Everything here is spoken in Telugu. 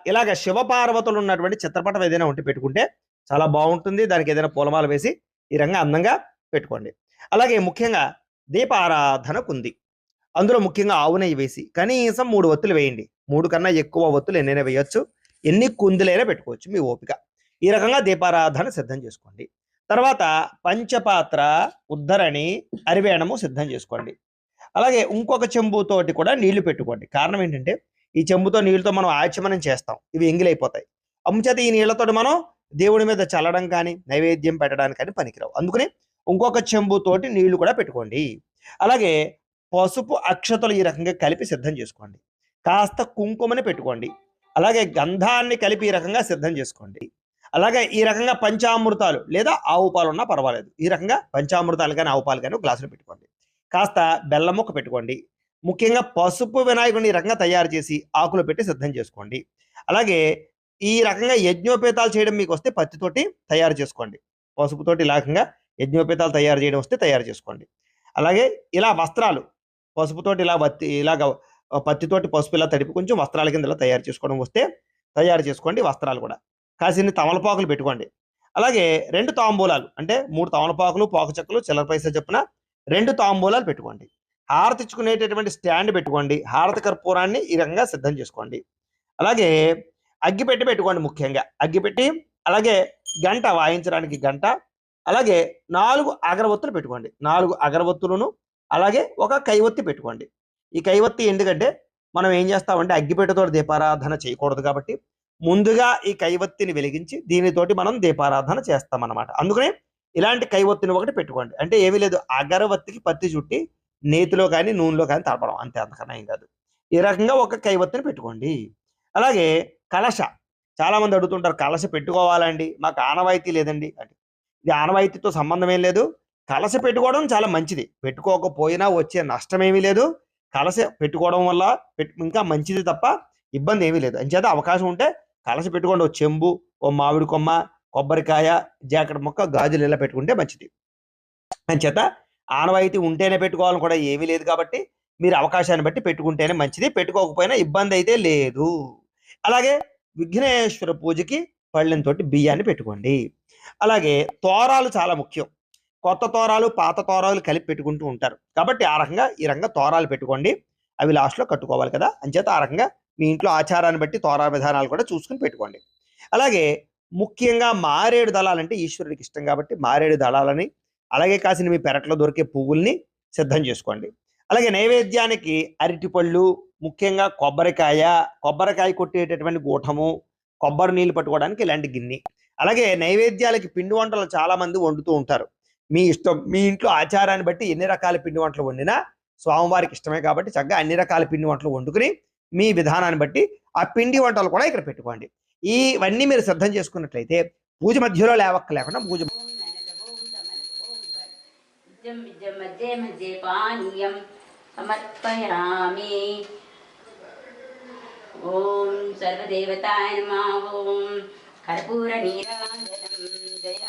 ఇలాగ శివపార్వతులు ఉన్నటువంటి చిత్రపటం ఏదైనా ఉంటే పెట్టుకుంటే చాలా బాగుంటుంది. దానికి ఏదైనా పూలమాల వేసి ఈ రకంగా అందంగా పెట్టుకోండి. అలాగే ముఖ్యంగా దీపారాధనకుంది. అందులో ముఖ్యంగా ఆవు నెయ్యి వేసి కనీసం 3 ఒత్తులు వేయండి. 3 కన్నా ఎక్కువ ఒత్తులు ఎన్నైనా వేయొచ్చు. ఎన్ని కుందులైనా పెట్టుకోవచ్చు మీ ఓపిక. ఈ రకంగా దీపారాధన సిద్ధం చేసుకోండి. తర్వాత పంచపాత్ర, ఉద్ధరణి, అరివేణము సిద్ధం చేసుకోండి. అలాగే ఇంకొక చెంబుతోటి కూడా నీళ్లు పెట్టుకోండి. కారణం ఏంటంటే ఈ చెంబుతో నీళ్ళతో మనం ఆచమనం చేస్తాం, ఇవి ఎంగిలైపోతాయి. అంచేత ఈ నీళ్లతోటి మనం దేవుడి మీద చల్లడం కానీ నైవేద్యం పెట్టడానికి కానీ పనికిరావు. అందుకని ఇంకొక చెంబుతోటి నీళ్లు కూడా పెట్టుకోండి. అలాగే పసుపు అక్షతలు ఈ రకంగా కలిపి సిద్ధం చేసుకోండి. కాస్త కుంకుమని పెట్టుకోండి. అలాగే గంధాన్ని కలిపి ఈ రకంగా సిద్ధం చేసుకోండి. అలాగే ఈ రకంగా పంచామృతాలు లేదా ఆవు పాలు ఉన్నా పర్వాలేదు. ఈ రకంగా పంచామృతాలు కానీ ఆవు పాలు కానీ గ్లాసులు పెట్టుకోండి. కాస్త బెల్లం ముక్క పెట్టుకోండి. ముఖ్యంగా పసుపు వినాయకుడిని ఈ రకంగా తయారు చేసి ఆకులు పెట్టి సిద్ధం చేసుకోండి. అలాగే ఈ రకంగా యజ్ఞోపేతాలు చేయడం మీకు వస్తే పత్తితోటి తయారు చేసుకోండి. పసుపుతోటి ఈ రకంగా యజ్ఞోపేతాలు తయారు చేయడం వస్తే తయారు చేసుకోండి. అలాగే ఇలా వస్త్రాలు పసుపుతోటి ఇలాగ పత్తితోటి పసుపు ఇలా తడిపి కొంచెం వస్త్రాల కింద ఇలా తయారు చేసుకోవడం వస్తే తయారు చేసుకోండి. వస్త్రాలు కూడా కాసిన్ని తమలపాకులు పెట్టుకోండి. అలాగే 2 తాంబూలాలు అంటే 3 తమలపాకులు, పోక చెక్కలు, చిల్లర పైసా చొప్పున 2 తాంబూలాలు పెట్టుకోండి. హారతి ఇచ్చుకునేటటువంటి స్టాండ్ పెట్టుకోండి. హారతి కర్పూరాన్ని ఈ రకంగా సిద్ధం చేసుకోండి. అలాగే అగ్గిపెట్టి పెట్టుకోండి. ముఖ్యంగా అగ్గిపెట్టి, అలాగే గంట వాయించడానికి గంట, అలాగే 4 అగరవత్తులు పెట్టుకోండి. 4 అగరవత్తులను అలాగే ఒక కైవత్తి పెట్టుకోండి. ఈ కైవత్తి ఎందుకంటే మనం ఏం చేస్తామంటే అగ్గిపెట్టెతో దీపారాధన చేయకూడదు కాబట్టి ముందుగా ఈ కైవత్తిని వెలిగించి దీనితోటి మనం దీపారాధన చేస్తామన్నమాట. అందుకనే ఇలాంటి కైవత్తిని ఒకటి పెట్టుకోండి. అంటే ఏమీ లేదు, అగరవత్తికి పత్తి చుట్టి నేతిలో కానీ నూనెలో కానీ తడపడం, అంతే, అంతకన్నా ఏం కాదు. ఈ రకంగా ఒక కైవత్తిని పెట్టుకోండి. అలాగే కలశ, చాలా మంది అడుగుతుంటారు కలశ పెట్టుకోవాలండి, మాకు ఆనవాయితీ లేదండి అంటే ఇది ఆనవాయితీతో సంబంధం ఏం లేదు. కలశ పెట్టుకోవడం చాలా మంచిది. పెట్టుకోకపోయినా వచ్చే నష్టం ఏమీ లేదు. కలశ పెట్టుకోవడం వల్ల ఇంకా మంచిది తప్ప ఇబ్బంది ఏమీ లేదు. అంచేత అవకాశం ఉంటే కలశ పెట్టుకోండి. ఓ చెంబు, ఓ మామిడి కొమ్మ, కొబ్బరికాయ, జాకెట్ మొక్క, గాజులు ఇలా పెట్టుకుంటే మంచిది. అంచేత ఆనవాయితీ ఉంటేనే పెట్టుకోవాలని కూడా ఏమీ లేదు కాబట్టి మీరు అవకాశాన్ని బట్టి పెట్టుకుంటేనే మంచిది. పెట్టుకోకపోయినా ఇబ్బంది అయితే లేదు. అలాగే విఘ్నేశ్వర పూజకి పళ్ళెంతోటి బియ్యాన్ని పెట్టుకోండి. అలాగే తోరాలు చాలా ముఖ్యం. కొత్త తోరాలు, పాత తోరాలు కలిపి పెట్టుకుంటూ ఉంటారు కాబట్టి ఆ రకంగా ఈ రకంగా తోరాలు పెట్టుకోండి. అవి లాస్ట్లో కట్టుకోవాలి కదా, అంచేత ఆ రకంగా మీ ఇంట్లో ఆచారాన్ని బట్టి తోరా విధానాలు కూడా చూసుకుని పెట్టుకోండి. అలాగే ముఖ్యంగా మారేడు దళాలంటే ఈశ్వరుడికి ఇష్టం కాబట్టి మారేడు దళాలని, అలాగే కాసిన మీ పెరట్లో దొరికే పువ్వుల్ని సిద్ధం చేసుకోండి. అలాగే నైవేద్యానికి అరటిపళ్ళు, ముఖ్యంగా కొబ్బరికాయ కొట్టేటటువంటి గూఠము, కొబ్బరి నీళ్ళు పట్టుకోవడానికి ఇలాంటి గిన్నె. అలాగే నైవేద్యాలకి పిండి వంటలు చాలా మంది వండుతూ ఉంటారు. మీ ఇష్టం, మీ ఇంట్లో ఆచారాన్ని బట్టి ఎన్ని రకాల పిండి వంటలు వండినా స్వామివారికి ఇష్టమే కాబట్టి చక్కగా అన్ని రకాల పిండి వంటలు వండుకుని మీ విధానాన్ని బట్టి ఆ పిండి వంటలు కూడా ఇక్కడ పెట్టుకోండి. ఇవన్నీ మీరు సిద్ధం చేసుకున్నట్లయితే పూజ మధ్యలో లేవక్కలేకుండా పూజ సమర్పయామి. ఓం సర్వదేవతాయ నమః. ఓం కర్పూర నీరాజనం జయ